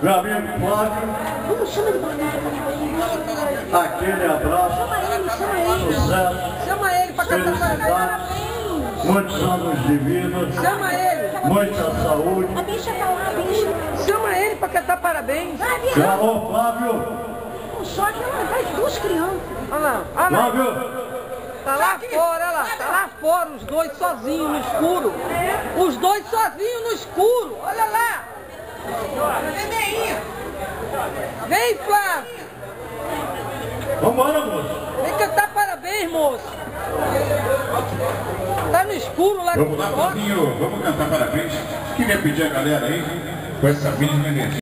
meu amigo Flávio. Vamos, chama ele pra cá. Aquele abraço. Chama ele. Sucesso. Chama ele pra cantar parabéns. Muitos anos de vida. Chama ele. Muita saúde. A bicha tá lá, a bicha. Chama ele pra cantar parabéns. Alô, Flávio. Só que ela faz duas crianças. Olha lá, olha lá. Flávio. Tá lá fora, olha lá. Tá lá fora, os dois sozinhos no escuro. Os dois sozinhos no escuro. Olha lá. Vem, Flávio. Vambora, moço. Vem cantar parabéns, moço. Tá no escuro lá. Vamos lá, Flavinho, vamos cantar parabéns. Queria pedir a galera aí, com essa mínima energia.